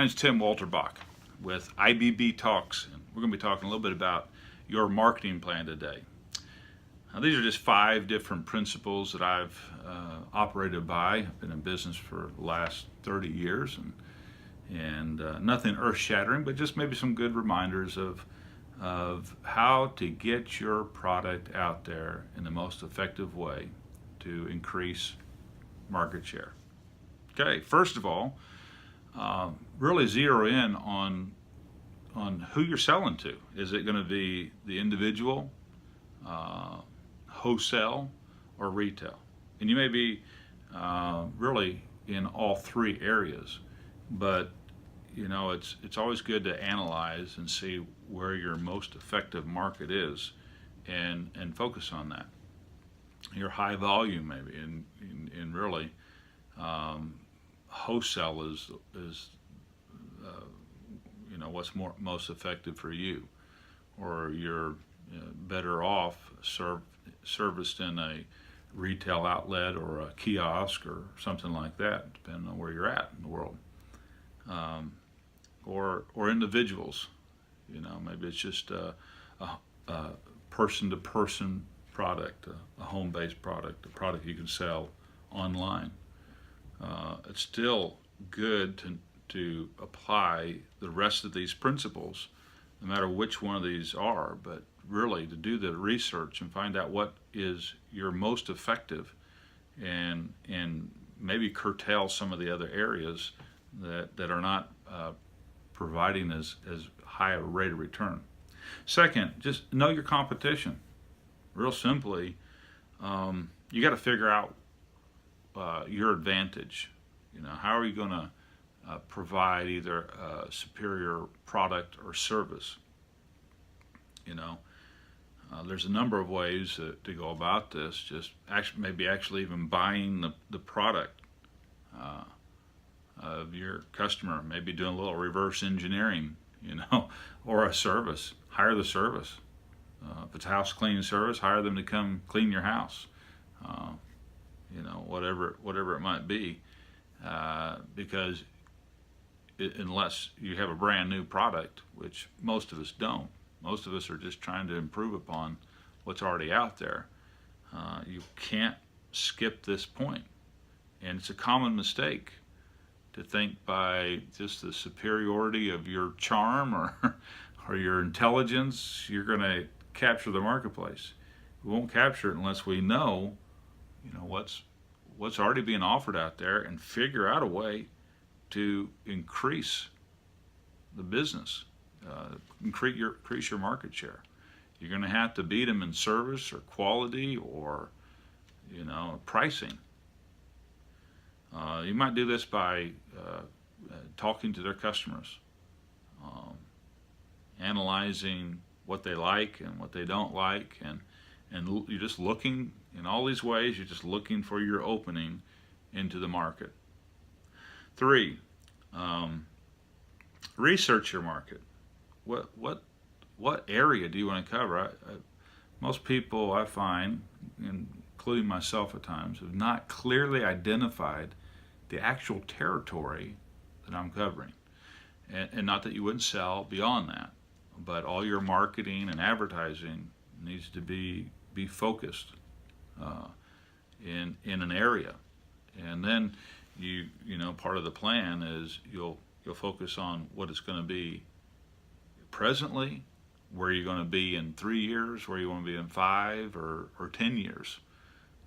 My name's Tim Walterbach with IBB Talks, and we're going to be talking a little bit about your marketing plan today. Now, these are just 5 different principles that I've operated by. I've been in business for the last 30 years, and nothing earth-shattering, but just maybe some good reminders of how to get your product out there in the most effective way to increase market share. Okay, first of all, really zero in on who you're selling to. Is it going to be the individual, wholesale, or retail? And you may be really in all 3 areas, but you know it's always good to analyze and see where your most effective market is, and focus on that. Your high volume maybe, and really. Wholesale is what's most effective for you, or you're better off serviced in a retail outlet or a kiosk or something like that, depending on where you're at in the world, or individuals. Maybe it's just a person-to-person product, a home-based product, a product you can sell online. It's still good to apply the rest of these principles, no matter which one of these are, but really to do the research and find out what is your most effective, and maybe curtail some of the other areas that are not providing as high a rate of return. Second, just know your competition. Real simply, you got to figure out your advantage. How are you going to provide either a superior product or service? There's a number of ways to go about this. Just maybe even buying the product of your customer, maybe doing a little reverse engineering, or a service. Hire the service. If it's a house cleaning service, hire them to come clean your house. Whatever it might be, because unless you have a brand new product, which most of us don't, most of us are just trying to improve upon what's already out there, you can't skip this point. And it's a common mistake to think by just the superiority of your charm or your intelligence, you're going to capture the marketplace. We won't capture it unless we know what's already being offered out there, and figure out a way to increase the business, increase your market share. You're going to have to beat them in service or quality or pricing. You might do this by talking to their customers, analyzing what they like and what they don't like, and you're just looking in all these ways. You're just looking for your opening into the market. 3, research your market. What area do you want to cover? Most people, I find, including myself at times, have not clearly identified the actual territory that I'm covering. And not that you wouldn't sell beyond that, but all your marketing and advertising needs to be focused in an area. And then part of the plan is you'll focus on what it's going to be presently, where you're going to be in 3 years, where you want to be in 5 or 10 years.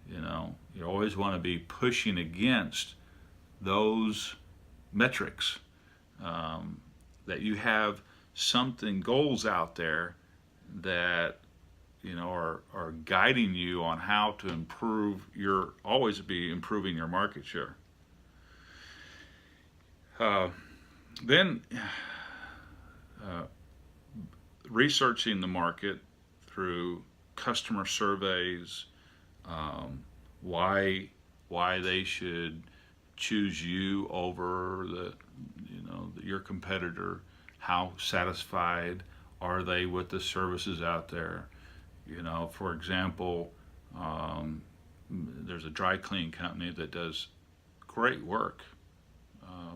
You always want to be pushing against those metrics, that you have goals out there that are guiding you on how to always be improving your market share. Then researching the market through customer surveys, why they should choose you over your competitor, how satisfied are they with the services out there. For example, there's a dry cleaning company that does great work,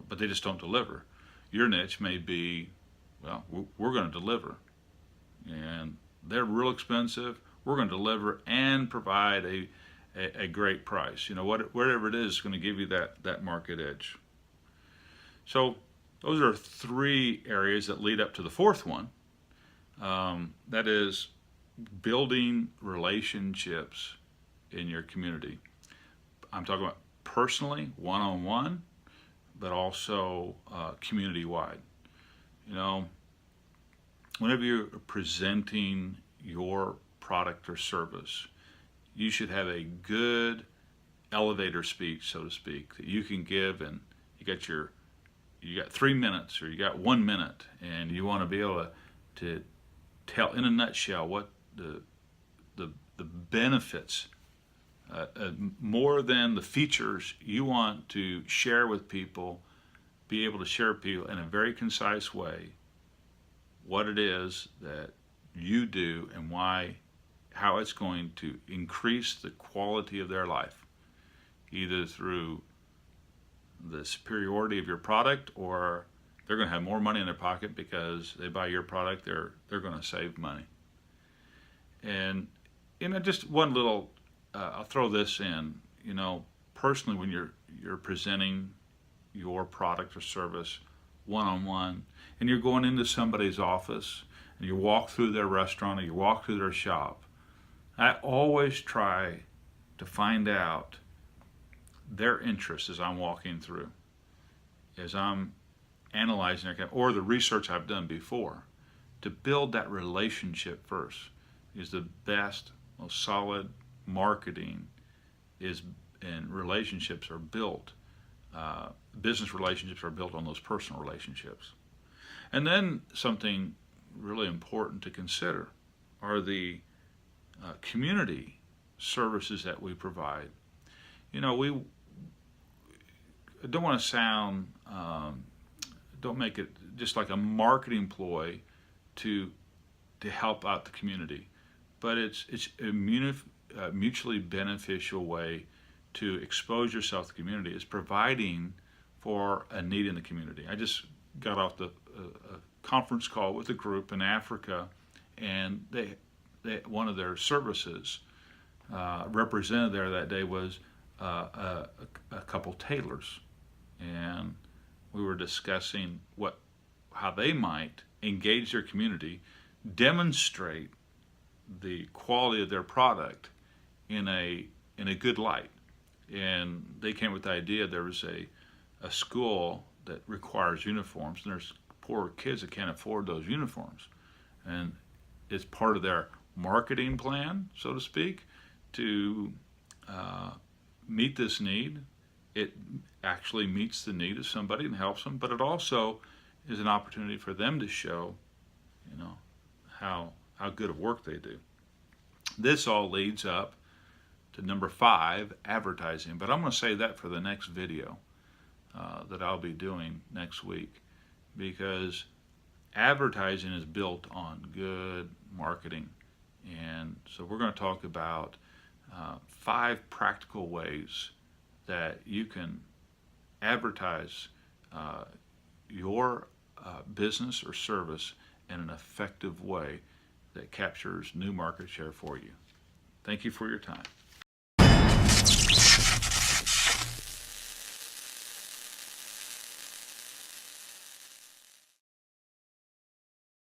but they just don't deliver. Your niche may be, well, we're going to deliver, and they're real expensive. We're going to deliver and provide a great price. Whatever it is going to give you that market edge. So those are three areas that lead up to the fourth one. That is building relationships in your community. I'm talking about personally, one-on-one, but also community-wide. Whenever you're presenting your product or service, you should have a good elevator speech, so to speak, that you can give, and you got 3 minutes or you got 1 minute, and you want to be able to tell in a nutshell what the benefits, more than the features, you want to share with people, be able to share with people in a very concise way what it is that you do and how it's going to increase the quality of their life, either through the superiority of your product, or they're going to have more money in their pocket because they buy your product. They're going to save money. And just one little, I'll throw this in. Personally, when you're presenting your product or service one-on-one, and you're going into somebody's office, and you walk through their restaurant or you walk through their shop, I always try to find out their interests as I'm walking through, as I'm analyzing their, or the research I've done before, to build that relationship first. Is the best, most solid marketing and relationships are built. Business relationships are built on those personal relationships. And then something really important to consider are the community services that we provide. We don't want to sound, don't make it just like a marketing ploy to help out the community, but it's a mutually beneficial way to expose yourself to the community. Is providing for a need in the community. I just got off a conference call with a group in Africa, and they one of their services represented there that day was a couple tailors, and we were discussing how they might engage their community, demonstrate the quality of their product in a good light. And they came with the idea there was a school that requires uniforms, and there's poor kids that can't afford those uniforms. And it's part of their marketing plan, so to speak, to meet this need. It actually meets the need of somebody and helps them, but it also is an opportunity for them to show, how good of work they do. This all leads up to number 5, advertising. But I'm going to say that for the next video that I'll be doing next week, because advertising is built on good marketing. And so we're going to talk about 5 practical ways that you can advertise your business or service in an effective way that captures new market share for you. Thank you for your time.